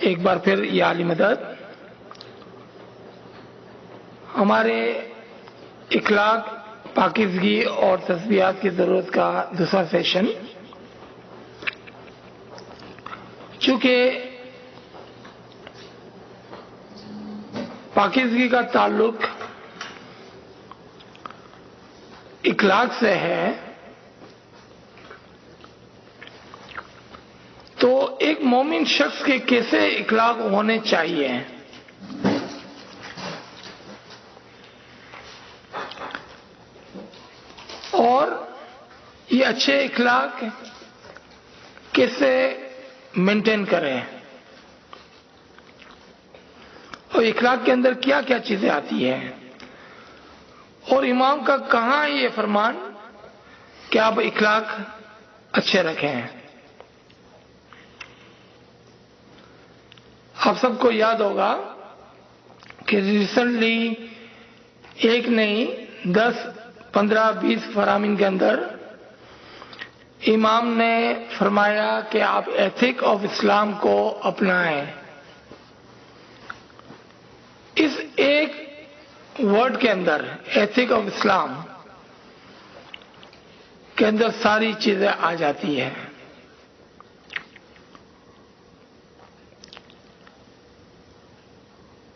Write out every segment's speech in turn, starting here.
ایک بار پھر یہ عالی مدد ہمارے اخلاق، پاکیزگی اور تسبیحات کی ضرورت کا دوسرا سیشن. چونکہ پاکیزگی کا تعلق اخلاق سے ہے، تو ایک مومن شخص کے کیسے اخلاق ہونے چاہیے. اور یہ اچھے اخلاق کیسے مینٹین کریں، اور اخلاق کے اندر کیا کیا چیزیں آتی ہیں، اور امام کا کہاں یہ فرمان کہ آپ اخلاق اچھے رکھیں. آپ سب کو یاد ہوگا کہ ریسنٹلی ایک نہیں 10 15 20 فرامین کے اندر امام نے فرمایا کہ آپ ایتھک آف اسلام کو اپنائیں. اس ایک ورڈ کے اندر ایتھک آف اسلام کے اندر ساری چیزیں آ جاتی ہیں.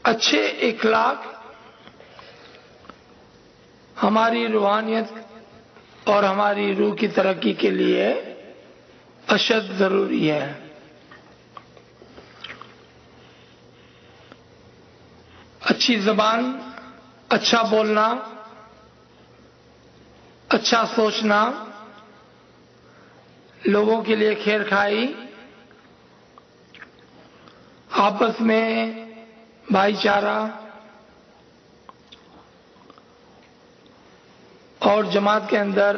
اچھے اخلاق ہماری روحانیت اور ہماری روح کی ترقی کے لیے اشد ضروری ہے. اچھی زبان، اچھا بولنا، اچھا سوچنا، لوگوں کے لیے خیر خواہی، آپس میں بھائی چارہ اور جماعت کے اندر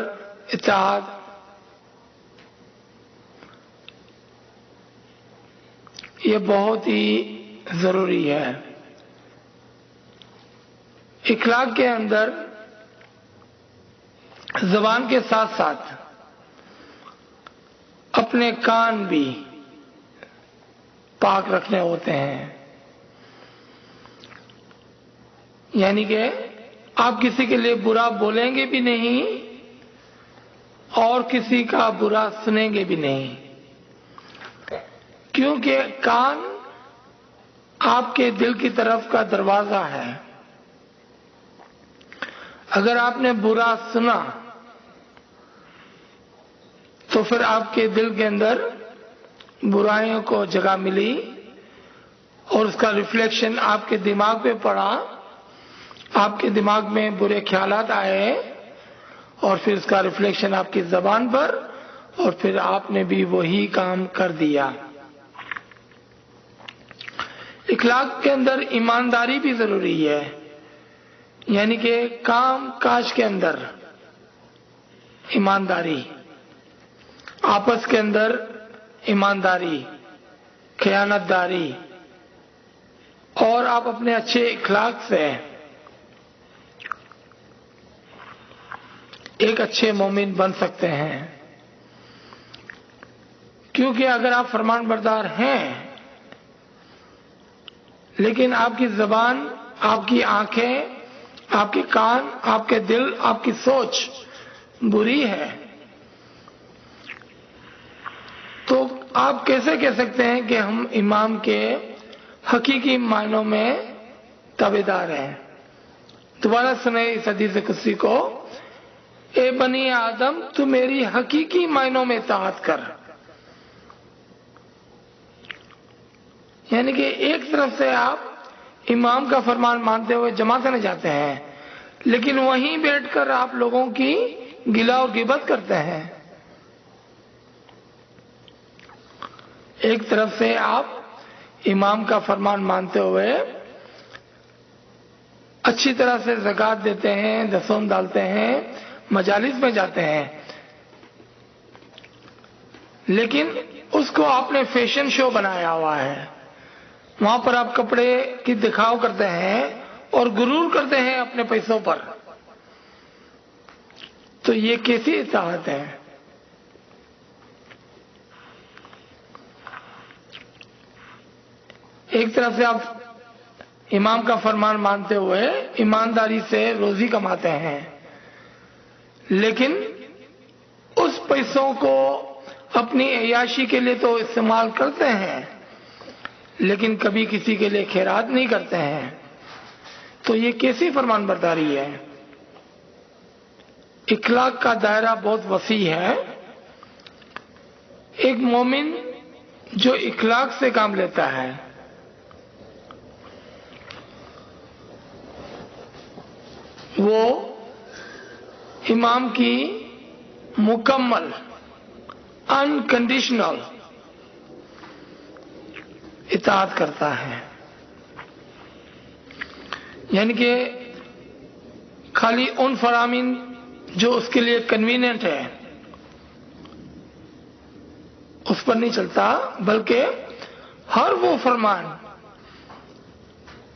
اتحاد، یہ بہت ہی ضروری ہے. اخلاق کے اندر زبان کے ساتھ ساتھ اپنے کان بھی پاک رکھنے ہوتے ہیں. یعنی کہ آپ کسی کے لیے برا بولیں گے بھی نہیں اور کسی کا برا سنیں گے بھی نہیں، کیونکہ کان آپ کے دل کی طرف کا دروازہ ہے. اگر آپ نے برا سنا تو پھر آپ کے دل کے اندر برائیوں کو جگہ ملی اور اس کا ریفلیکشن آپ کے دماغ پہ پڑا، آپ کے دماغ میں برے خیالات آئے اور پھر اس کا ریفلیکشن آپ کی زبان پر، اور پھر آپ نے بھی وہی کام کر دیا. اخلاق کے اندر ایمانداری بھی ضروری ہے. یعنی کہ کام کاج کے اندر ایمانداری، آپس کے اندر ایمانداری، خیانت داری، اور آپ اپنے اچھے اخلاق سے ایک اچھے مومن بن سکتے ہیں. کیونکہ اگر آپ فرمان بردار ہیں لیکن آپ کی زبان، آپ کی آنکھیں، آپ کے کان، آپ کے دل، آپ کی سوچ بری ہے، تو آپ کیسے کہہ سکتے ہیں کہ ہم امام کے حقیقی معنوں میں تابعدار ہیں. دوبارہ سنیں اس حدیث قدسی کو، اے بنی آدم تو میری حقیقی معنوں میں اطاعت کر. یعنی کہ ایک طرف سے آپ امام کا فرمان مانتے ہوئے جماعت کرنے جاتے ہیں، لیکن وہیں بیٹھ کر آپ لوگوں کی گلا اور غیبت کرتے ہیں. ایک طرف سے آپ امام کا فرمان مانتے ہوئے اچھی طرح سے زکوٰۃ دیتے ہیں، دسوم ڈالتے ہیں، مجالس میں جاتے ہیں، لیکن اس کو آپ نے فیشن شو بنایا ہوا ہے. وہاں پر آپ کپڑے کی دکھاؤ کرتے ہیں اور غرور کرتے ہیں اپنے پیسوں پر. تو یہ کیسی اطاعت ہے؟ ایک طرف سے آپ امام کا فرمان مانتے ہوئے ایمانداری سے روزی کماتے ہیں، لیکن اس پیسوں کو اپنی عیاشی کے لیے تو استعمال کرتے ہیں، لیکن کبھی کسی کے لیے خیرات نہیں کرتے ہیں، تو یہ کیسی فرمان برداری ہے؟ اخلاق کا دائرہ بہت وسیع ہے۔ ایک مومن جو اخلاق سے کام لیتا ہے، وہ امام کی مکمل انکنڈیشنل اطاعت کرتا ہے، یعنی کہ خالی ان فرامین جو اس کے لیے کنوینئنٹ ہے اس پر نہیں چلتا، بلکہ ہر وہ فرمان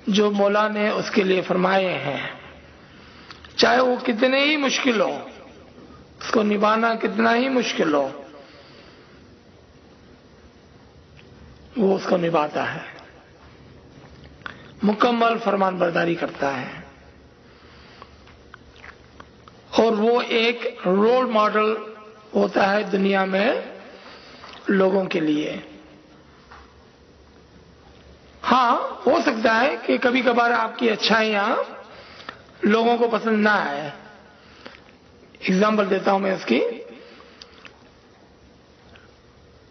جو مولا نے اس کے لیے فرمائے ہیں، چاہے وہ کتنے ہی مشکل ہو، اس کو نبھانا کتنا ہی مشکل ہو، وہ اس کو نبھاتا ہے، مکمل فرمان برداری کرتا ہے، اور وہ ایک رول ماڈل ہوتا ہے دنیا میں لوگوں کے لیے۔ ہاں، ہو سکتا ہے کہ کبھی کبھار آپ کی اچھائیاں لوگوں کو پسند نہ آئے۔ اگزامپل دیتا ہوں میں اس کی۔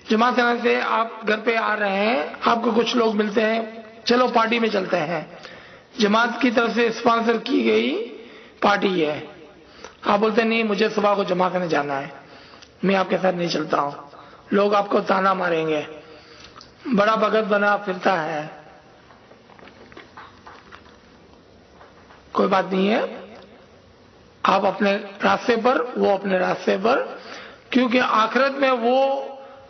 جماعت سے آپ گھر پہ آ رہے ہیں، آپ کو کچھ لوگ ملتے ہیں، چلو پارٹی میں چلتے ہیں، جماعت کی طرف سے اسپانسر کی گئی پارٹی ہے، آپ بولتے ہیں نہیں مجھے صبح کو جماعت میں جانا ہے، میں آپ کے ساتھ نہیں چلتا ہوں، لوگ آپ کو تانا ماریں گے، بڑا بھگت بنا پھرتا ہے۔ کوئی بات نہیں ہے، آپ اپنے راستے پر، وہ اپنے راستے پر، کیونکہ آخرت میں وہ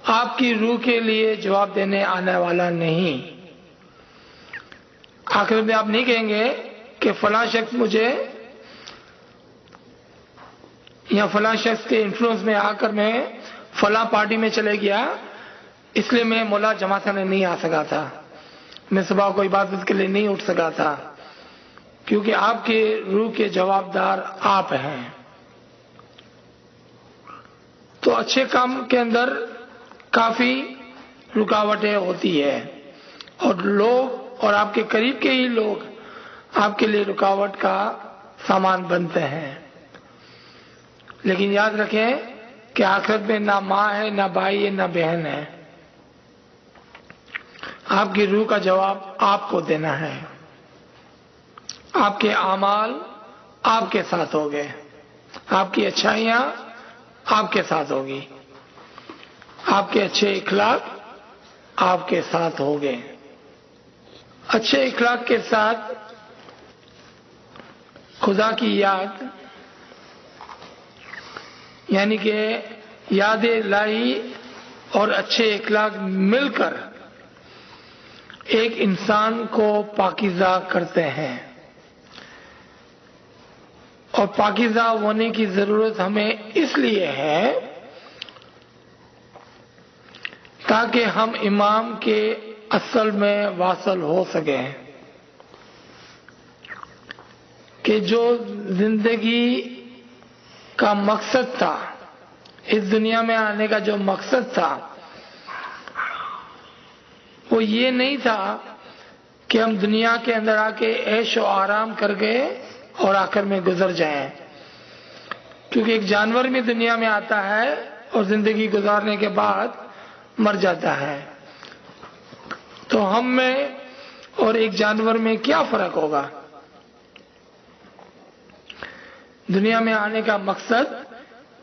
آپ کی روح کے لیے جواب دینے آنے والا نہیں۔ آخرت میں آپ نہیں کہیں گے کہ فلاں شخص مجھے یا فلاں شخص کے انفلوئنس میں آ کر میں فلاں پارٹی میں چلے گیا، اس لیے میں مولا جماعت میں نہیں آ سکا تھا، میں صبح کو عبادت کے لیے نہیں اٹھ سکا تھا، کیونکہ آپ کے روح کے جواب دار آپ ہیں۔ تو اچھے کام کے اندر کافی رکاوٹیں ہوتی ہے، اور لوگ اور آپ کے قریب کے ہی لوگ آپ کے لیے رکاوٹ کا سامان بنتے ہیں، لیکن یاد رکھیں کہ آخرت میں نہ ماں ہے، نہ بھائی ہے، نہ بہن ہے، آپ کی روح کا جواب آپ کو دینا ہے۔ آپ کے اعمال آپ کے ساتھ ہوگے، آپ کی اچھائیاں آپ کے ساتھ ہوگی، آپ کے اچھے اخلاق آپ کے ساتھ ہوگے۔ اچھے اخلاق کے ساتھ خدا کی یاد، یعنی کہ یاد الہی اور اچھے اخلاق مل کر ایک انسان کو پاکیزہ کرتے ہیں، اور پاکیزہ ہونے کی ضرورت ہمیں اس لیے ہے تاکہ ہم امام کے اصل میں واصل ہو سکیں، کہ جو زندگی کا مقصد تھا، اس دنیا میں آنے کا جو مقصد تھا، وہ یہ نہیں تھا کہ ہم دنیا کے اندر آ کے عیش و آرام کر کے اور آخر میں گزر جائیں، کیونکہ ایک جانور بھی دنیا میں آتا ہے اور زندگی گزارنے کے بعد مر جاتا ہے، تو ہم میں اور ایک جانور میں کیا فرق ہوگا؟ دنیا میں آنے کا مقصد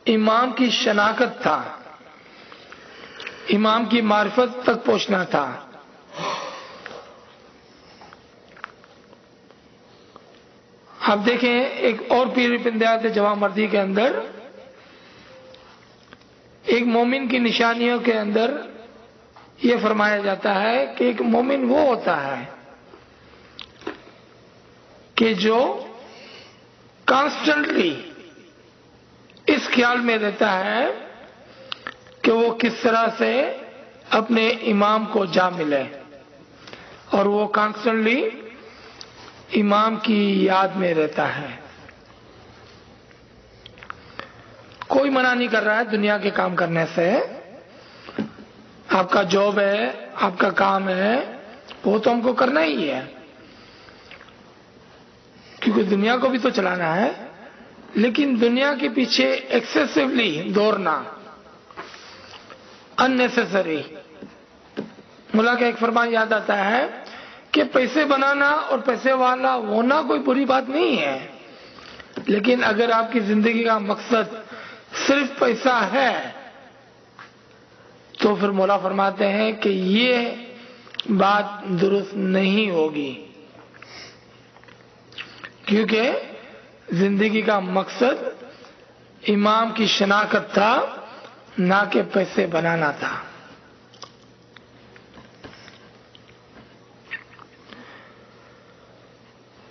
امام کی شناخت تھا، امام کی معرفت تک پہنچنا تھا۔ آپ دیکھیں ایک اور پیر پندیات جوان مردی کے اندر ایک مومن کی نشانیوں کے اندر یہ فرمایا جاتا ہے کہ ایک مومن وہ ہوتا ہے کہ جو کانسٹنٹلی اس خیال میں رہتا ہے کہ وہ کس طرح سے اپنے امام کو جا ملے، اور وہ کانسٹنٹلی امام کی یاد میں رہتا ہے. کوئی منع نہیں کر رہا ہے دنیا کے کام کرنے سے. آپ کا جاب ہے, آپ کا کام ہے, وہ تو ہم کو کرنا ہی ہے, کیونکہ دنیا کو بھی تو چلانا ہے. لیکن دنیا کے پیچھے ایکسیسولی دوڑنا, اننیسیسری. ملا کا ایک فرمان یاد آتا ہے کہ پیسے بنانا اور پیسے والا ہونا کوئی بری بات نہیں ہے, لیکن اگر آپ کی زندگی کا مقصد صرف پیسہ ہے تو پھر مولا فرماتے ہیں کہ یہ بات درست نہیں ہوگی, کیونکہ زندگی کا مقصد امام کی شناخت تھا, نہ کہ پیسے بنانا تھا.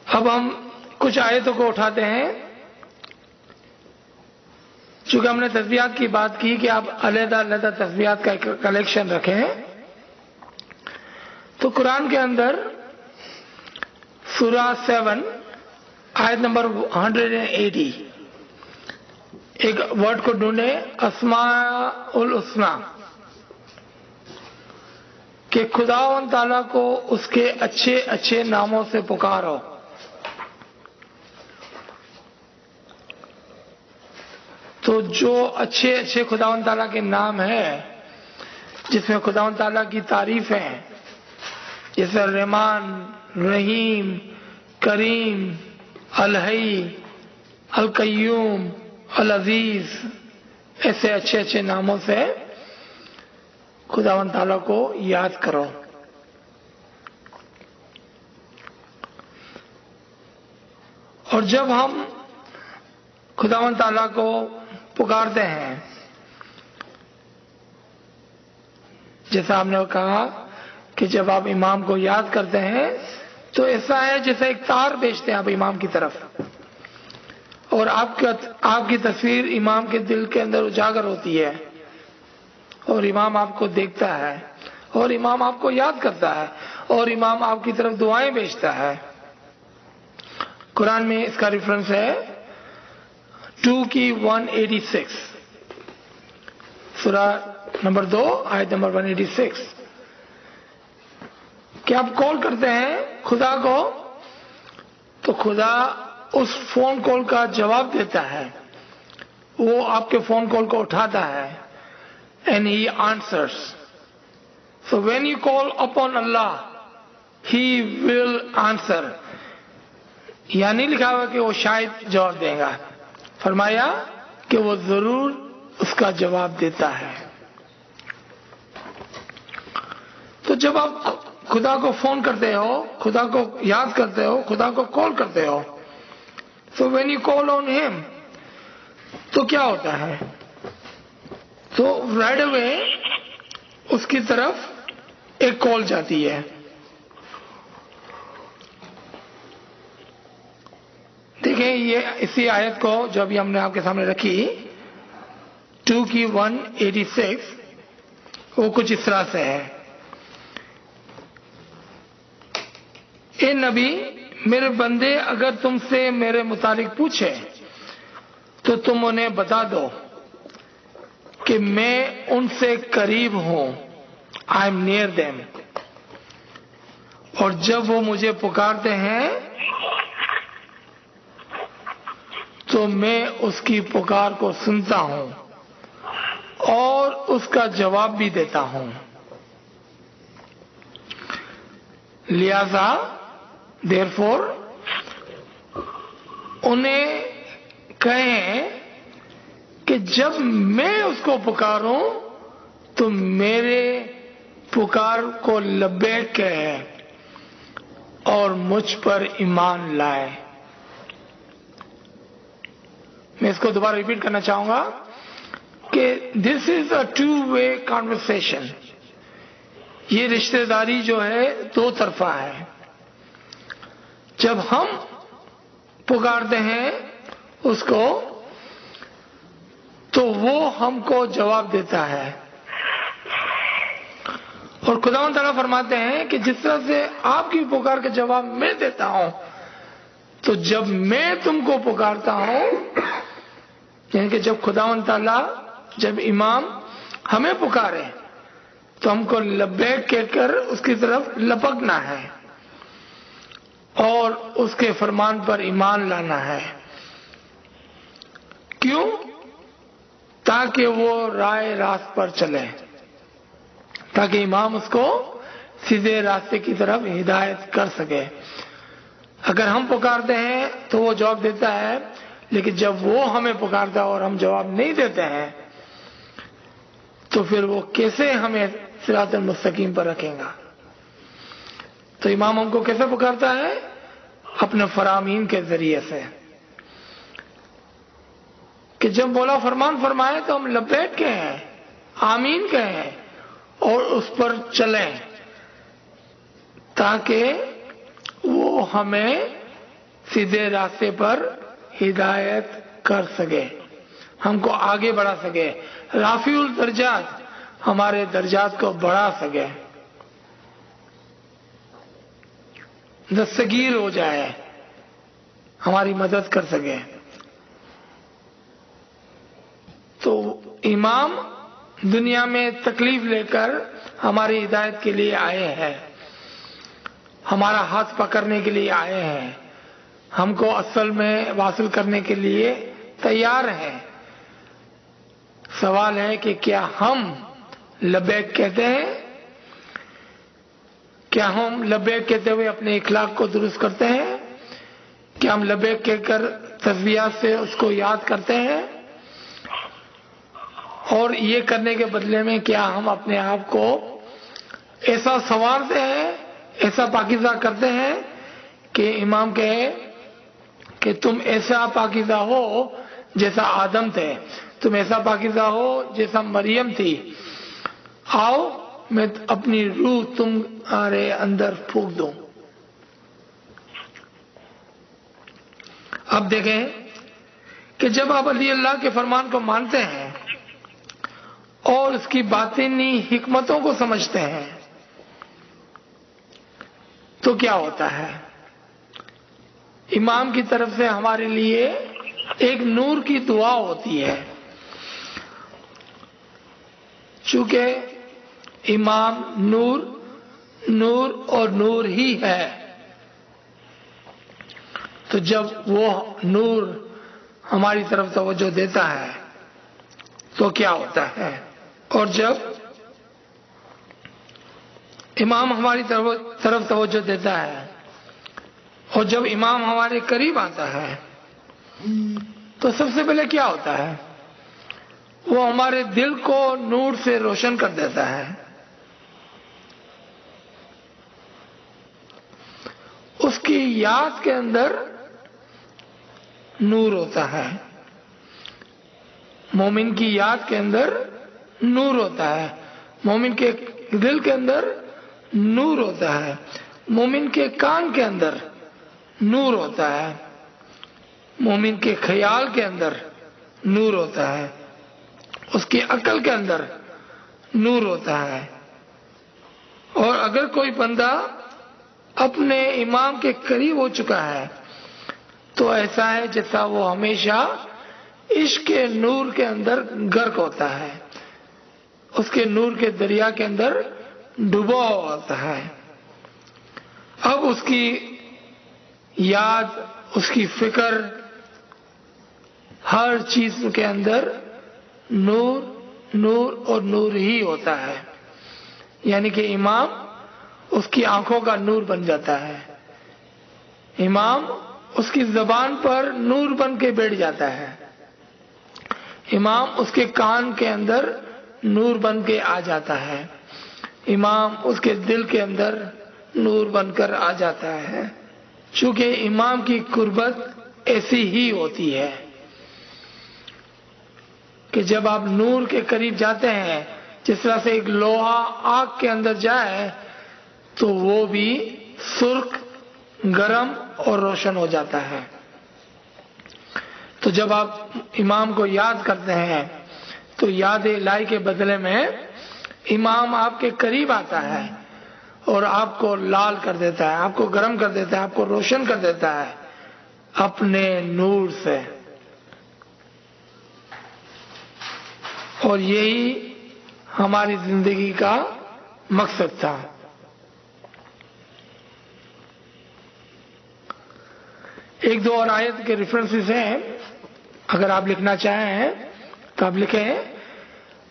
اب ہم کچھ آیتوں کو اٹھاتے ہیں. چونکہ ہم نے تسبیحات کی بات کی کہ آپ علیحدہ علیحدہ تسبیحات کا ایک کلیکشن رکھیں, تو قرآن کے اندر سورہ 7 آیت نمبر 180 ایک ورڈ کو ڈھونڈے, اسماء الحسنی, کہ خداوند تعالیٰ کو اس کے اچھے اچھے ناموں سے پکارو. تو جو اچھے اچھے خداوند تعالیٰ کے نام ہیں جس میں خداوند تعالیٰ کی تعریف ہے, جیسے الرحمن, رحیم, کریم, الحی, القیوم, العزیز, ایسے اچھے اچھے ناموں سے خداوند تعالیٰ کو یاد کرو. اور جب ہم خداوند تعالیٰ کو پکارتے ہیں, جیسا ہم نے کہا کہ جب آپ امام کو یاد کرتے ہیں تو ایسا ہے جیسے ایک تار بھیجتے ہیں آپ امام کی طرف, اور آپ کی تصویر امام کے دل کے اندر اجاگر ہوتی ہے, اور امام آپ کو دیکھتا ہے, اور امام آپ کو یاد کرتا ہے, اور امام آپ کی طرف دعائیں بھیجتا ہے. قرآن میں اس کا ریفرنس ہے 2 کی 186, سورہ نمبر 2 آیت نمبر 186. کہ آپ کال کرتے ہیں خدا کو تو خدا اس فون کال کا جواب دیتا ہے, وہ آپ کے فون کال کو اٹھاتا ہے, and he answers. So when you call upon Allah, he will answer. یہاں نہیں لکھا ہوا کہ وہ شاید جواب دے گا, فرمایا کہ وہ ضرور اس کا جواب دیتا ہے. تو جب آپ خدا کو فون کرتے ہو, خدا کو یاد کرتے ہو, خدا کو کال کرتے ہو, so when you call on him تو کیا ہوتا ہے, تو right away اس کی طرف ایک کال جاتی ہے. دیکھیں یہ اسی آیت کو جو ابھی ہم نے آپ کے سامنے رکھی 2 کی 186, وہ کچھ اس طرح سے ہے, اے نبی میرے بندے اگر تم سے میرے متعلق پوچھے تو تم انہیں بتا دو کہ میں ان سے قریب ہوں, I am near them. اور جب وہ مجھے پکارتے ہیں تو میں اس کی پکار کو سنتا ہوں اور اس کا جواب بھی دیتا ہوں. لہذا therefore انہیں کہیں کہ جب میں اس کو پکاروں تو میرے پکار کو لبیک کہے اور مجھ پر ایمان لائے. میں اس کو دوبارہ ریپیٹ کرنا چاہوں گا کہ دس از اے 2-way conversation. یہ رشتہ داری جو ہے دو طرفہ ہے. جب ہم پکارتے ہیں اس کو تو وہ ہم کو جواب دیتا ہے, اور خداوند تعالیٰ فرماتے ہیں کہ جس طرح سے آپ کی پکار کا جواب میں دیتا ہوں، تو جب میں تم کو پکارتا ہوں، یعنی کہ جب خداوند تعالیٰ، جب امام ہمیں پکارے تو ہم کو لبیک کہہ کر اس کی طرف لپکنا ہے اور اس کے فرمان پر ایمان لانا ہے۔ کیوں؟ تاکہ وہ راہ راست پر چلے، تاکہ امام اس کو سیدھے راستے کی طرف ہدایت کر سکے۔ اگر ہم پکارتے ہیں تو وہ جواب دیتا ہے، لیکن جب وہ ہمیں پکارتا ہے اور ہم جواب نہیں دیتے ہیں تو پھر وہ کیسے ہمیں صراط المستقیم پر رکھیں گا؟ تو امام ہم کو کیسے پکارتا ہے؟ اپنے فرامین کے ذریعے سے، کہ جب مولا فرمان فرمائے تو ہم لبیک کہیں، آمین کہیں اور اس پر چلیں، تاکہ وہ ہمیں سیدھے راستے پر ہدایت کر سکے، ہم کو آگے بڑھا سکے، رافع الدرجات، ہمارے درجات کو بڑھا سکے، دستگیر ہو جائے، ہماری مدد کر سکے۔ تو امام دنیا میں تکلیف لے کر ہماری ہدایت کے لیے آئے ہیں، ہمارا ہاتھ پکڑنے کے لیے آئے ہیں، ہم کو اصل میں واصل کرنے کے لیے تیار ہیں۔ سوال ہے کہ کیا ہم لبیک کہتے ہیں؟ کیا ہم لبیک کہتے ہوئے اپنے اخلاق کو درست کرتے ہیں؟ کیا ہم لبیک کہہ کر تسبیحات سے اس کو یاد کرتے ہیں؟ اور یہ کرنے کے بدلے میں کیا ہم اپنے آپ کو ایسا سنوارتے ہیں، ایسا پاکیزہ کرتے ہیں کہ امام کہے کہ تم ایسا پاکیزہ ہو جیسا آدم تھے، تم ایسا پاکیزہ ہو جیسا مریم تھی، آؤ میں اپنی روح تمہارے اندر پھونک دوں۔ اب دیکھیں کہ جب آپ علی اللہ کے فرمان کو مانتے ہیں اور اس کی باطنی حکمتوں کو سمجھتے ہیں تو کیا ہوتا ہے؟ امام کی طرف سے ہمارے لیے ایک نور کی دعا ہوتی ہے، چونکہ امام نور اور نور ہی ہے، تو جب وہ نور ہماری طرف توجہ دیتا ہے تو کیا ہوتا ہے؟ اور جب امام ہماری طرف توجہ دیتا ہے اور جب امام ہمارے قریب آتا ہے تو سب سے پہلے کیا ہوتا ہے؟ وہ ہمارے دل کو نور سے روشن کر دیتا ہے، اس کی یاد کے اندر نور ہوتا ہے، مومن کی یاد کے اندر نور ہوتا ہے، مومن کے دل کے اندر نور ہوتا ہے، مومن کے کان کے اندر نور ہوتا ہے، مومن کے خیال کے اندر نور ہوتا ہے، اس کی عقل کے اندر نور ہوتا ہے۔ اور اگر کوئی بندہ اپنے امام کے قریب ہو چکا ہے تو ایسا ہے جیسا وہ ہمیشہ عشق کے نور کے اندر غرق ہوتا ہے، اس کے نور کے دریا کے اندر ڈوبا ہوتا ہے۔ اب اس کی یاد، اس کی فکر، ہر چیز کے اندر نور اور نور ہی ہوتا ہے، یعنی کہ امام اس کی آنکھوں کا نور بن جاتا ہے، امام اس کی زبان پر نور بن کے بیٹھ جاتا ہے، امام اس کے کان کے اندر نور بن کے آ جاتا ہے، امام اس کے دل کے اندر نور بن کر آ جاتا ہے، چونکہ امام کی قربت ایسی ہی ہوتی ہے کہ جب آپ نور کے قریب جاتے ہیں، جس طرح سے ایک لوہا آگ کے اندر جائے تو وہ بھی سرخ، گرم اور روشن ہو جاتا ہے۔ تو جب آپ امام کو یاد کرتے ہیں تو یاد الہی کے بدلے میں امام آپ کے قریب آتا ہے اور آپ کو لال کر دیتا ہے، آپ کو گرم کر دیتا ہے، آپ کو روشن کر دیتا ہے اپنے نور سے. اور یہی ہماری زندگی کا مقصد تھا. ایک دو اور آیت کے ریفرنسز ہیں، اگر آپ لکھنا چاہیں تو آپ لکھیں.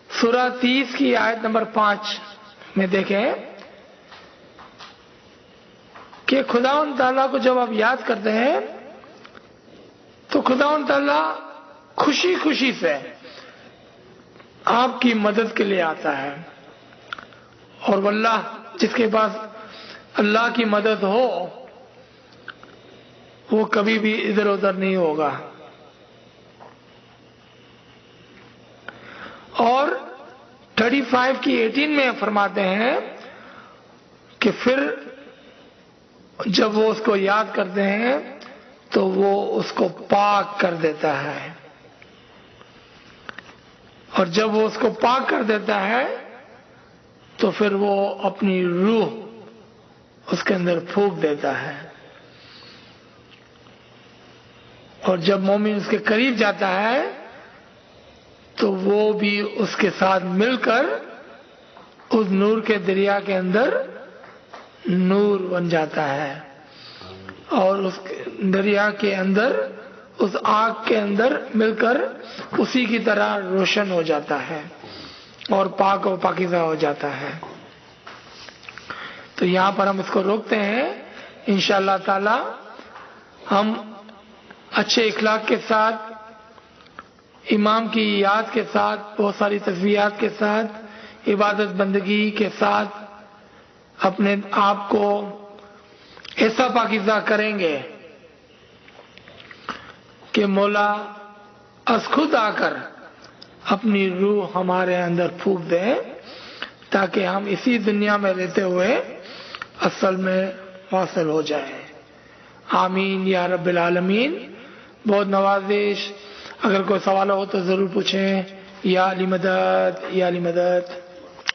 سورہ 30 کی آیت نمبر 5 میں دیکھیں کہ خداوند تعالیٰ کو جب آپ یاد کرتے ہیں تو خداوند تعالیٰ خوشی خوشی سے آپ کی مدد کے لیے آتا ہے. اور واللہ جس کے پاس اللہ کی مدد ہو وہ کبھی بھی ادھر ادھر نہیں ہوگا. اور 35 کی 18 میں فرماتے ہیں کہ پھر جب وہ اس کو یاد کرتے ہیں تو وہ اس کو پاک کر دیتا ہے، اور جب وہ اس کو پاک کر دیتا ہے تو پھر وہ اپنی روح اس کے اندر پھونک دیتا ہے. اور جب مومن اس کے قریب جاتا ہے تو وہ بھی اس کے ساتھ مل کر اس نور کے دریا کے اندر نور بن جاتا ہے، اور اس دریا کے اندر اس آگ کے اندر مل کر اسی کی طرح روشن ہو جاتا ہے اور پاک و پاکیزہ ہو جاتا ہے. تو یہاں پر ہم اس کو روکتے ہیں. انشاءاللہ تعالی ہم اچھے اخلاق کے ساتھ، امام کی یاد کے ساتھ، بہت ساری تسبیحات کے ساتھ، عبادت بندگی کے ساتھ اپنے آپ کو ایسا پاکیزہ کریں گے کہ مولا از خود آ کر اپنی روح ہمارے اندر پھونک دیں، تاکہ ہم اسی دنیا میں رہتے ہوئے اصل میں واصل ہو جائیں. آمین یا رب العالمین. بہت نوازش. اگر کوئی سوال ہو تو ضرور پوچھیں. یا علی مدد، یا علی مدد.